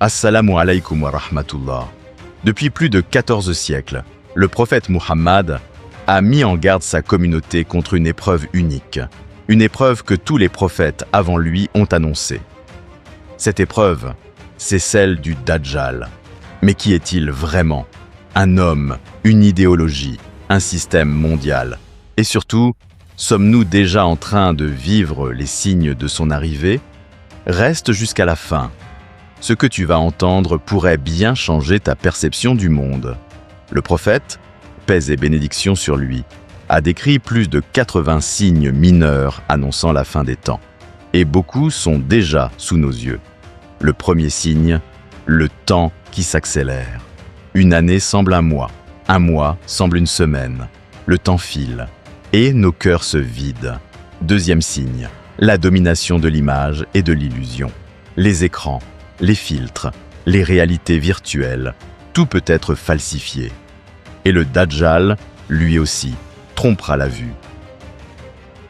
Assalamu alaykum wa rahmatullah. Depuis plus de 14 siècles, le prophète Muhammad a mis en garde sa communauté contre une épreuve unique, une épreuve que tous les prophètes avant lui ont annoncée. Cette épreuve, c'est celle du Dajjal. Mais qui est-il vraiment? Un homme, une idéologie, un système mondial. Et surtout, sommes-nous déjà en train de vivre les signes de son arrivée? Reste jusqu'à la fin. Ce que tu vas entendre pourrait bien changer ta perception du monde. Le prophète, paix et bénédiction sur lui, a décrit plus de 80 signes mineurs annonçant la fin des temps. Et beaucoup sont déjà sous nos yeux. Le premier signe, le temps qui s'accélère. Une année semble un mois semble une semaine. Le temps file et nos cœurs se vident. Deuxième signe, la domination de l'image et de l'illusion. Les écrans, les filtres, les réalités virtuelles, tout peut être falsifié. Et le Dajjal, lui aussi, trompera la vue.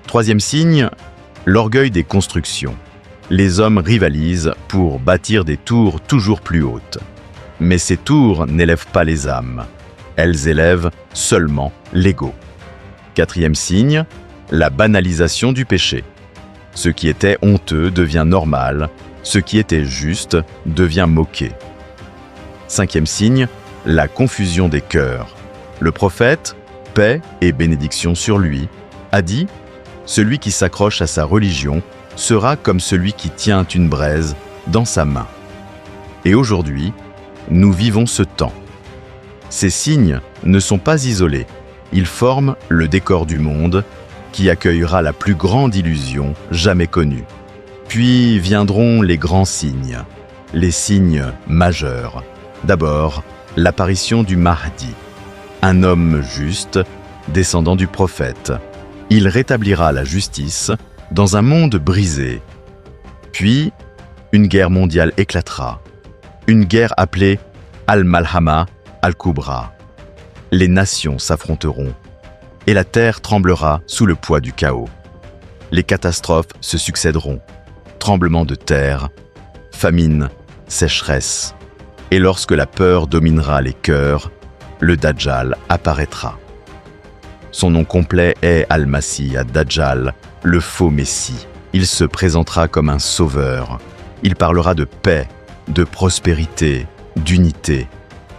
Troisième signe, l'orgueil des constructions. Les hommes rivalisent pour bâtir des tours toujours plus hautes. Mais ces tours n'élèvent pas les âmes. Elles élèvent seulement l'ego. Quatrième signe, la banalisation du péché. Ce qui était honteux devient normal, ce qui était juste devient moqué. Cinquième signe, la confusion des cœurs. Le prophète, paix et bénédiction sur lui, a dit « Celui qui s'accroche à sa religion sera comme celui qui tient une braise dans sa main. » Et aujourd'hui, nous vivons ce temps. Ces signes ne sont pas isolés, ils forment le décor du monde qui accueillera la plus grande illusion jamais connue. Puis viendront les grands signes, les signes majeurs. D'abord, l'apparition du Mahdi, un homme juste, descendant du prophète. Il rétablira la justice dans un monde brisé. Puis, une guerre mondiale éclatera, une guerre appelée Al-Malhama Al-Kubra. Les nations s'affronteront et la terre tremblera sous le poids du chaos. Les catastrophes se succéderont. Tremblements de terre, famine, sécheresse. Et lorsque la peur dominera les cœurs, le Dajjal apparaîtra. Son nom complet est Al-Masih ad-Dajjal, le faux Messie. Il se présentera comme un sauveur. Il parlera de paix, de prospérité, d'unité.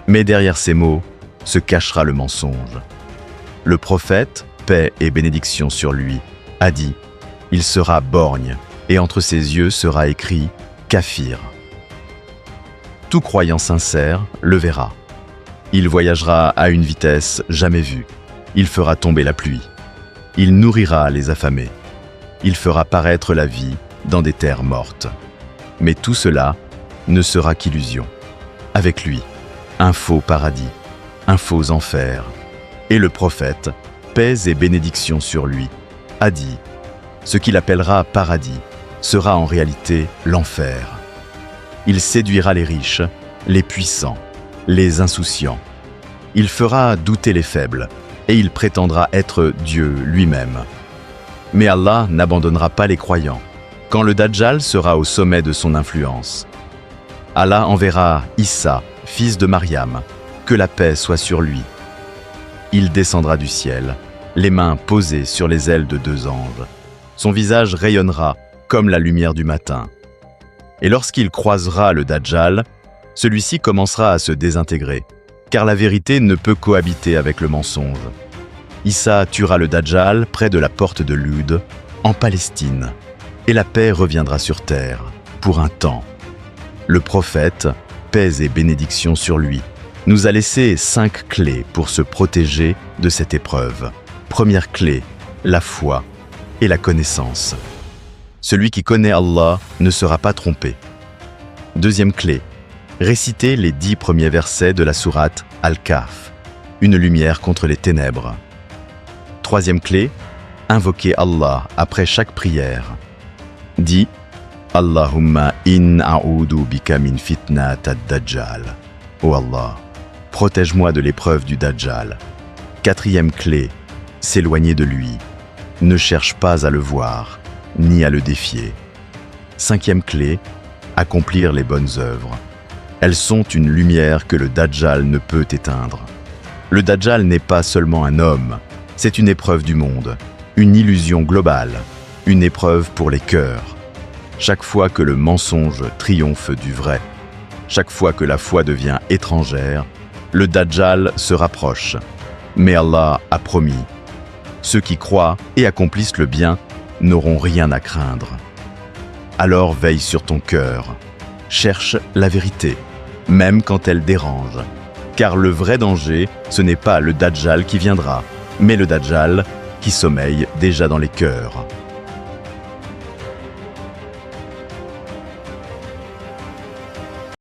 Mais derrière ces mots se cachera le mensonge. Le prophète, paix et bénédiction sur lui, a dit « Il sera borgne » et entre ses yeux sera écrit « Kafir ». Tout croyant sincère le verra. Il voyagera à une vitesse jamais vue. Il fera tomber la pluie. Il nourrira les affamés. Il fera paraître la vie dans des terres mortes. Mais tout cela ne sera qu'illusion. Avec lui, un faux paradis, un faux enfer. Et le prophète, paix et bénédiction sur lui, a dit « Ce qu'il appellera paradis sera en réalité l'enfer. Il séduira les riches, les puissants, les insouciants. Il fera douter les faibles et il prétendra être Dieu lui-même. Mais Allah n'abandonnera pas les croyants quand le Dajjal sera au sommet de son influence. Allah enverra Issa, fils de Mariam, que la paix soit sur lui. Il descendra du ciel, les mains posées sur les ailes de 2 anges. Son visage rayonnera comme la lumière du matin. Et lorsqu'il croisera le Dajjal, celui-ci commencera à se désintégrer, car la vérité ne peut cohabiter avec le mensonge. Issa tuera le Dajjal près de la porte de Lud, en Palestine, et la paix reviendra sur terre, pour un temps. Le prophète, paix et bénédiction sur lui, nous a laissé 5 clés pour se protéger de cette épreuve. Première clé, la foi et la connaissance. Celui qui connaît Allah ne sera pas trompé. Deuxième clé, réciter les 10 premiers versets de la sourate Al-Kahf, une lumière contre les ténèbres. Troisième clé, invoquer Allah après chaque prière. Dis « Allahumma in a'udu bika min fitnat ad-Dajjal » Oh Allah, protège-moi de l'épreuve du Dajjal. Quatrième clé, s'éloigner de lui. Ne cherche pas à le voir, ni à le défier. Cinquième clé, accomplir les bonnes œuvres. Elles sont une lumière que le Dajjal ne peut éteindre. Le Dajjal n'est pas seulement un homme, c'est une épreuve du monde, une illusion globale, une épreuve pour les cœurs. Chaque fois que le mensonge triomphe du vrai, chaque fois que la foi devient étrangère, le Dajjal se rapproche. Mais Allah a promis, ceux qui croient et accomplissent le bien n'auront rien à craindre. Alors veille sur ton cœur, cherche la vérité, même quand elle dérange. Car le vrai danger, ce n'est pas le Dajjal qui viendra, mais le Dajjal qui sommeille déjà dans les cœurs.